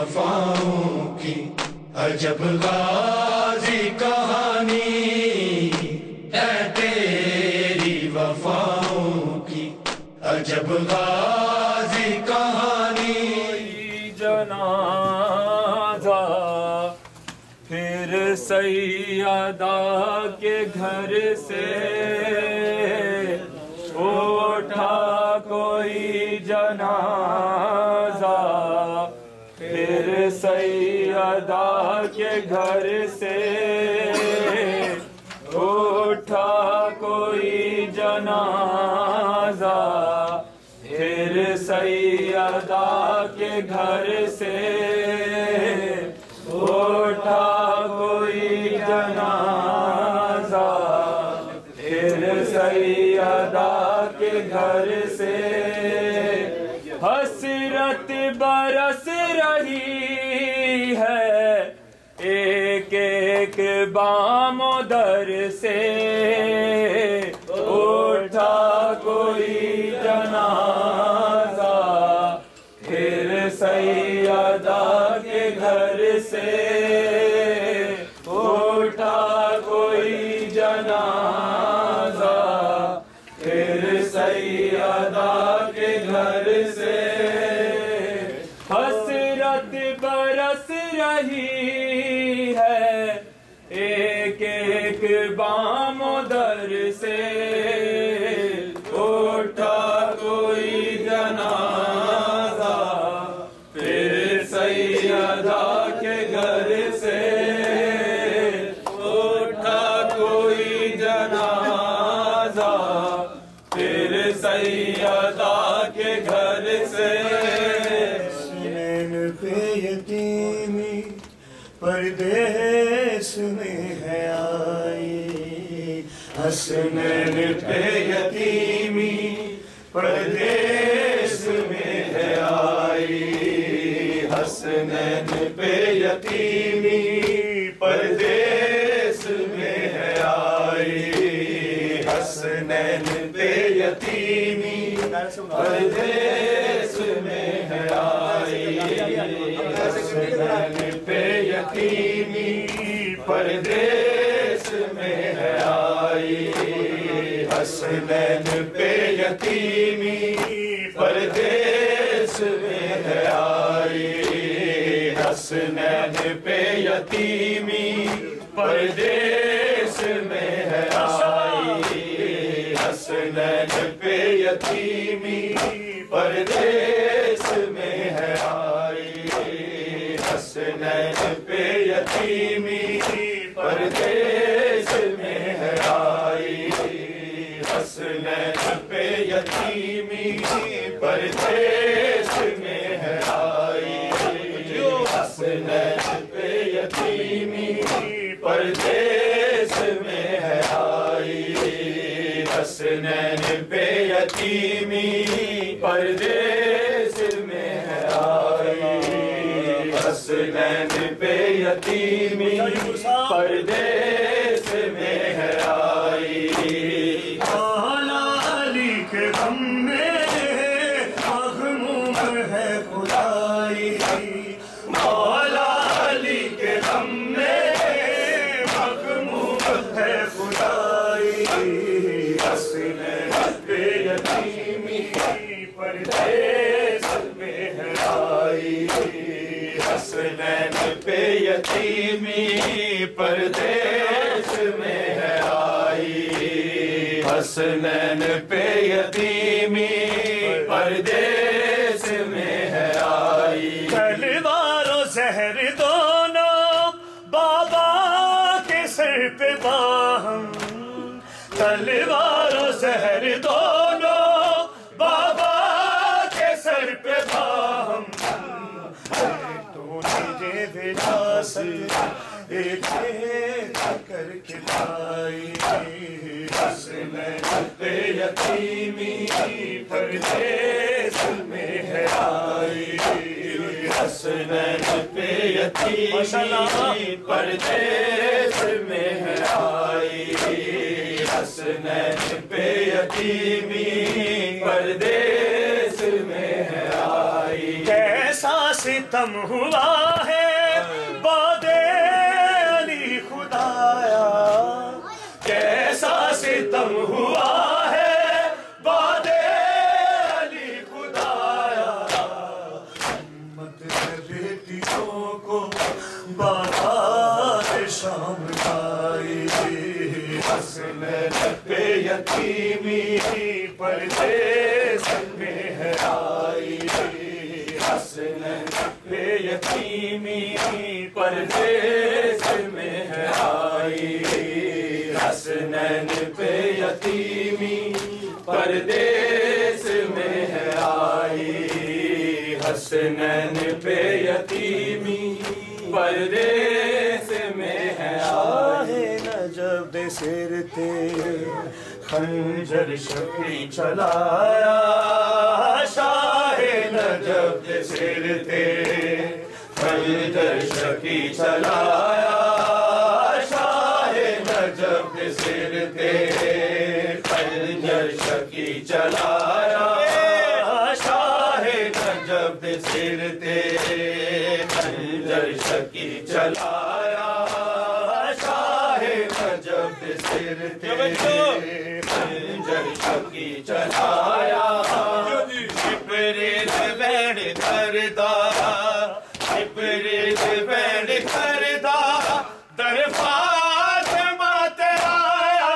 وفاؤں کی عجب غازی کہانی، اے تیری وفاؤں کی عجب غازی کہانی۔ جنازہ پھر سیدہ کے گھر سے اٹھا کوئی جنازہ، پھر سیدہ کے گھر سے اٹھا کوئی جنازہ، پھر سیدہ کے گھر سے اٹھا کوئی جنازہ، پھر سیدہ کے گھر سے حسرت برس رہی ہے ایک ایک بام و در سے، اٹھا کوئی جنازہ، پھر سیدہ کے گھر سے اٹھا کوئی جنازہ، پھر سیدہ کے گھر سے حسرت برس رہی ہے ایک ایک بام و در سے، اٹھا کوئی جنازہ، پھر سیدہ کے گھر سے اٹھا کوئی جنازہ، پھر سیدہ کے گھر سے حسنین پہ یتیمی پردیس میں ہے آئی، حسنین پہ یتیمی پردیس میں ہے آئی، حسنین پہ یتیمی پردیس میں ہے آئی، حسنین پہ یتیمی پردیس میں ہے آئی، حسنین پہ یتیمی پردیس میں ہے آئی، حسنین پہ یتیمی پردیس میں ہے آئی، حسنین پہ یتیمی پردیس میں ہے آئی، حسنین پہ یتیمی پردیس میں ہے آئی، حسنین پہ یتیمی پردیس میں ہے آئی، حسنین پہ یتیمی پردیس میں ہے آئی، حسنین پہ یتیمی پردیس میں ہے آئی، حسنین پہ یتیمی پردیس میں ہے آئی، حسنین پہ یتیمی پردیس میں ہے آئی، مولا علی کے غم میں مغموم ہے خدائی، مولا علی کے غم میں مغموم ہے خدائی، حسنین پہ یتیمی پردیس میں ہے آئی، حسنین پہ یتیمی پردیس میں ہے آئی، حسنین پہ یتیمی پردیس میں ہے آئی، تلوار و زہر دونوں بابا کے سر پہ باہم، تلوار و زہر دونوں بابا کے سر پہ باہم، تو مجھے وراثت ایک ایک کر کے لائی، حسنین پہ یتیمی پردیس میں ہے آئی، حسنین پہ یتیمی پردیس میں ہے آئی، حسنین پہ یتیمی پردیس میں ہے آئی، کیسا ستم ہوا ہے باد علی خدایا کیسا ستم ہوا ہے باد علی خدایا امت نے بیٹیوں کو بادات شام کھائی حسنین پہ یتیمی پردیس میں ہے آئی حسنین پہ یتیمی پردیس میں ہے آئی حسنین پہ یتیمی پردیس میں ہے آئی حسنین پہ یتیمی پردیس میں ہے آئی نجف دے سر تیرے خنجر شفیع چلایا شاہ نجف دے سر تیرے خنجر شفیع چلایا شاہ نجف دے سر تیرے خنجر شفیع چلایا شاہ نجف دے سر تیرے خنجر شفیع چلایا شاہ نجف دے سر تیرے خنجر شفیع چلایا جبریل بین کردا جبریل بین کردا در فاطمہ تیرا آیا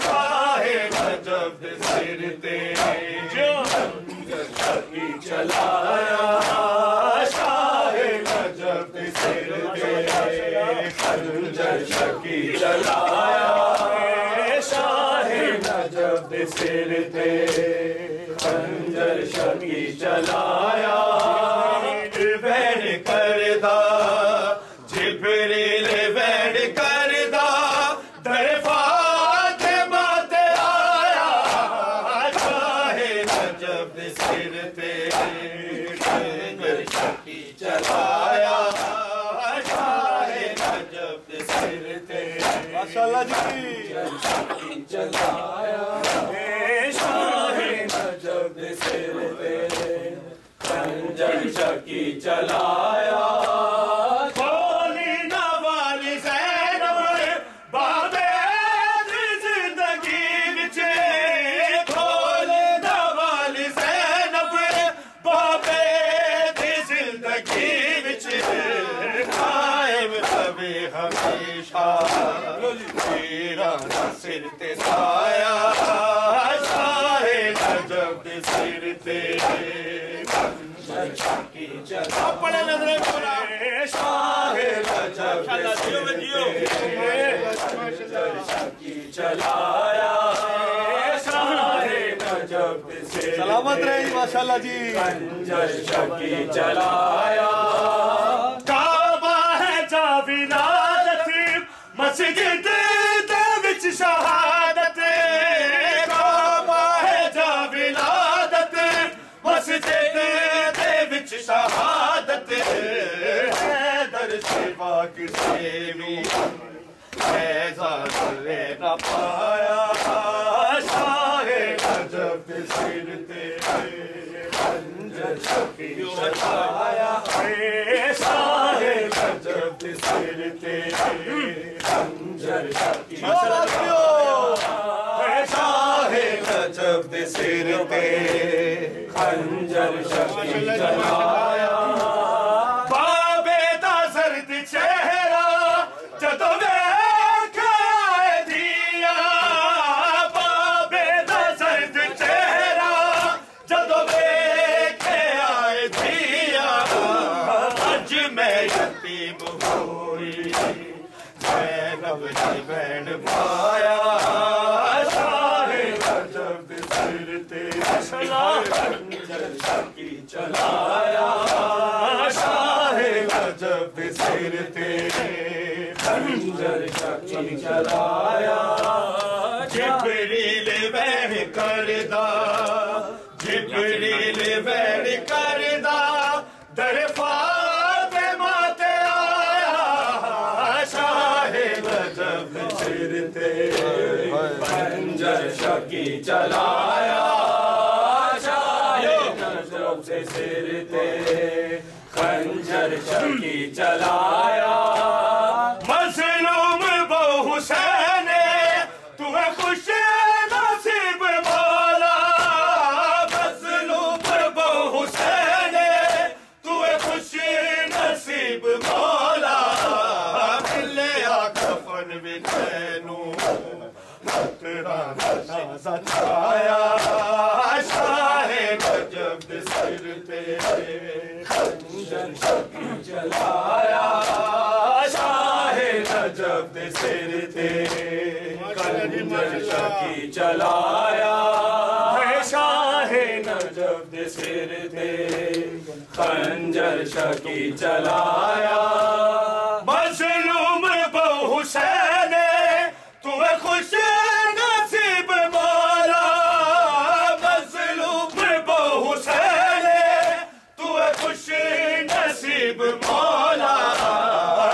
شاہ نجف دے سر تیرے خنجر شفیع چلایا شاہ نجف دے سر تیرے خنجر شفیع چلایا شاہ نجف دے سر تیرے خنجر شفیع چلایا بین کردا جبریل بین کردا در فاطمہ تیرا آیا شاہ نجف دے سر تیرے خنجر شفیع چلایا شاہ نجف دے سر تیرے ماشاءاللہ جی شفیع چلایا شاہ نجف دے سر تیرے خنجر شفیع چلایا کھولی نہ والی زینب بابے دی زندگی وچ کھولی نہ والی زینب بابے دی زندگی وچ قائم رہے ہمیشہ تیرا سر تے سایہ شاہ نجف دے سر تیرے خنجر شفیع چلایا اپنے نظریں پورا شاہ نجف دے سر تیرے خنجر شفیع چلایا شاہ نجف دے سر سلامت رہے ماشاءاللہ جی خنجر شفیع چلایا کعبہ ہے جا ولادت مسجد دے وچ شہادت کعبہ ہے جا ولادت مسجد دے وچ شہادت حیدر سوا کسے بھی ایسا ذرے نہ پایا شاہ نجف دے سر تیرے خنجر شفیع چلایا شاہ نجف دے سر تیرے خنجر شفیع چلایا شاہ نجف دے سر تیرے خنجر شفیع چلایا بابے دا زرد چہرہ جدو ویکھ آئے دیا بابے دا زرد چہرہ جدو ویکھ آئے دیا اج میں یتیم ہوئی زینب دی بہن پایا شاہ نجف دے سر تیرے خنجر شفیع چلایا شاہ نجف دے سر تیرے خنجر شفیع چلایا جبریل بین کردا جبریل بین کردا در فاطمہ تیرا آیا شاہ نجف دے سر تیرے خنجر شفیع چلایا شاہ نجف دے سر تیرے خنجر شکی چلایا مظلوم بو حسین تمہیں خوش نصیب مولا مظلوم بو حسین تمہیں خوش نصیب مولا ملیا کفن بچینو تیرا نازا چھایا شاہ نجف دے سر تے خنجر شکی چلایا شاہ نجف دے سر تے خنجر شکی چلایا شاہ نجف دے سر تے خنجر شکی چلایا مظلوم بو حسین تمہیں خوش نصیب مولا مظلوم بو حسین تمہیں خوش نصیب مولا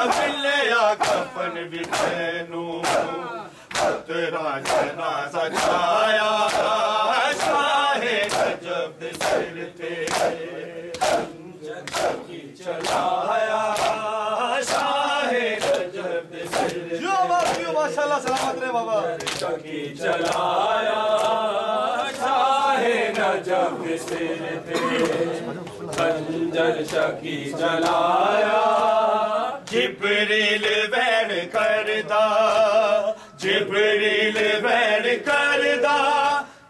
ملیا کفن بچینو تیرا جنازہ چھایا شاہ نجف دے سر تے خنجر شکی چلایا شاہ نجف دے سر تے ماشاءاللہ سلامت رہے بابا شکی چلایا شاہ نجف دے سر تے خنجر شکی چلایا جبریل وین کردا جبریل وین کردا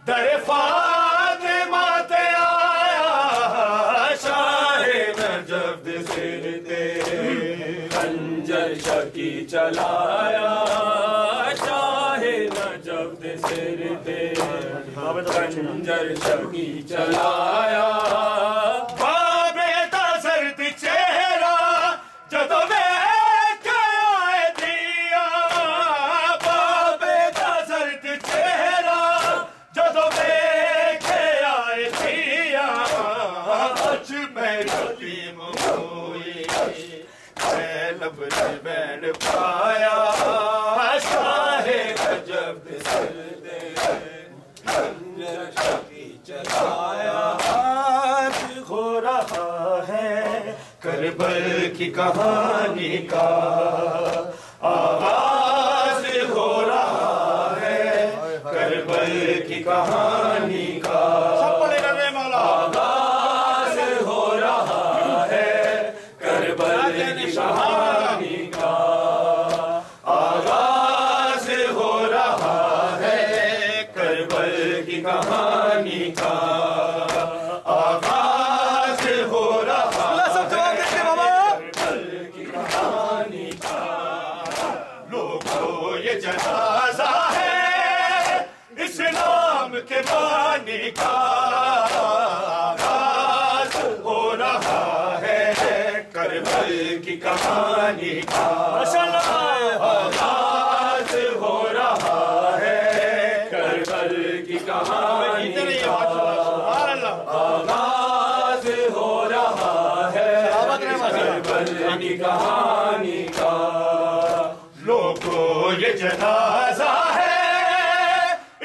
در فاطمہ تے آیا شاہ نجف دے سر تے خنجر شکی چلایا شاہ نجف دے سر تے خنجر شکی چلایا بابے دا زرد چہرہ جدو ویکھ آئے دیا بابے دا زرد چہرہ جدو ویکھ آئے دیا اج میں یتیم ہوئی میں لب بین پایا شاہ نجف دے سر تے خنجر شکی چلایا آج ہو رہا ہے کربل کی کہانی کا آغاز ہو رہا ہے کربل کی کہانی کا آغاز ہو رہا ہے کربل کی کہانی کا آغاز ہو رہا ہے کربل کی کہانی کا آغاز ہو رہا ہے کربل کی کہانی کا لوگوں یہ جنازہ ہے اسلام کے بانی کا آغاز ہو رہا ہے کربل کی کہانی کا آغاز ہو رہا ہے کربل کی کہانی کا آغاز ہو رہا ہے کربل کی کہانی کا لوگوں یہ جنازہ ہے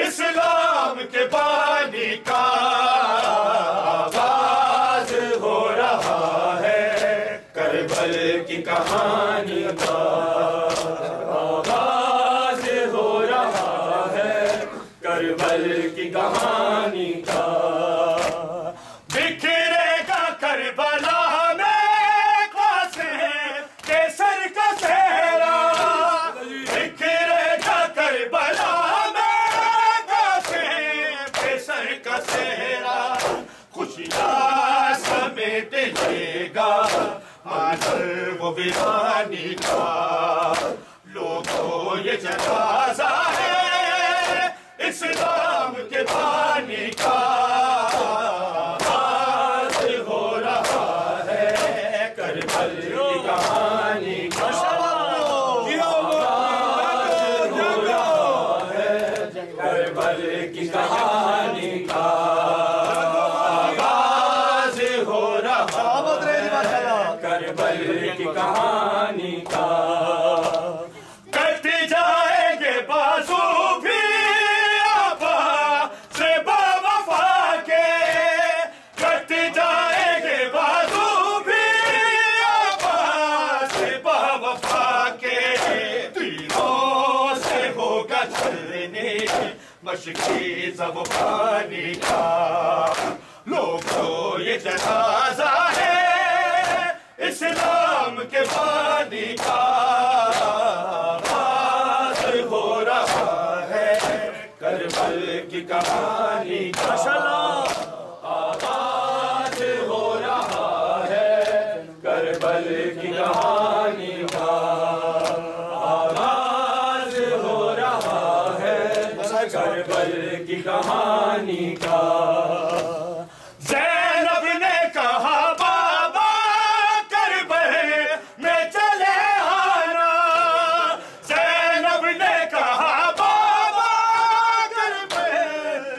اسلام کے بانی کا آغاز ہو رہا ہے کربل کی کہانی کا آغاز ہو رہا ہے کربل کی کہانی کا بکھرے گا کربلا میں قاسم کے سر کا صحرا بکھرے گا کربلا میں قاسم کے سر کا صحرا خوشیاں سمیٹ لے گا مادر وہ ویرانی کا لوگوں یہ جنازہ ہے اسلام کے بانی کا آغاز ہو رہا ہے کربل کی کہانی کا آغاز ہو رہا ہے کربل کی کہانی کا آغاز ہو رہا ہے کربل کی کہانی کا کٹتے جائیں گے بازو بھی آبا سے باوفا کے کٹتے جائیں گے بازو بھی مشکیز وہ پانی کا لوگوں یہ جنازہ ہے اسلام کے بانی کا آغاز ہو رہا ہے کربل کی کہانی کا آغاز ہو رہا ہے کربل کی کہانی کا آغاز ہو رہا ہے کربل کی کہانی کا زینب نے کہا بابا کربل میں چلے آنا زینب نے کہا بابا کربل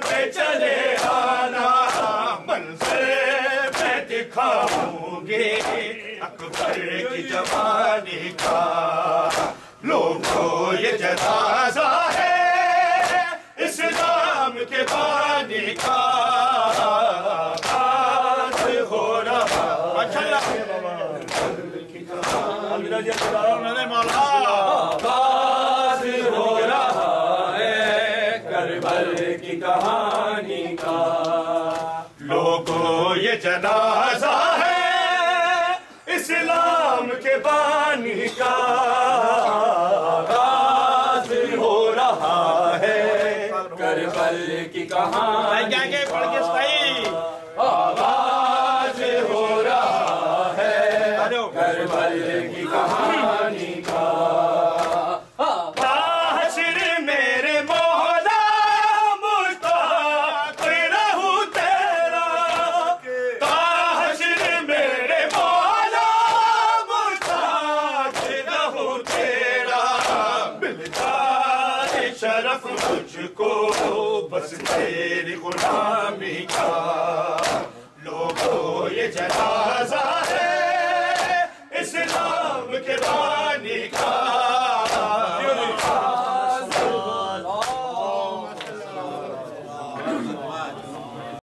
میں چلے آنا منظر میں دکھاؤں گی اکبر کی جوانی کا لوگوں یہ جنازہ ہے اسلام کے بانی کا آغاز ہو رہا آغاز ہو رہا ہے کربل کی کہانی کا لوگوں یہ جنازہ ہے اسلام کے بانی کا آغاز ہو رہا ہے کربل کی کہانی آغاز ہو رہا ہے کربل کی کہانی کا حشر میرے مولا مشتاق رہوں تیرا حشر میرے مولا مشتاق رہوں تیرا ملتا شرف مجھ کو بس تیری غلامی کا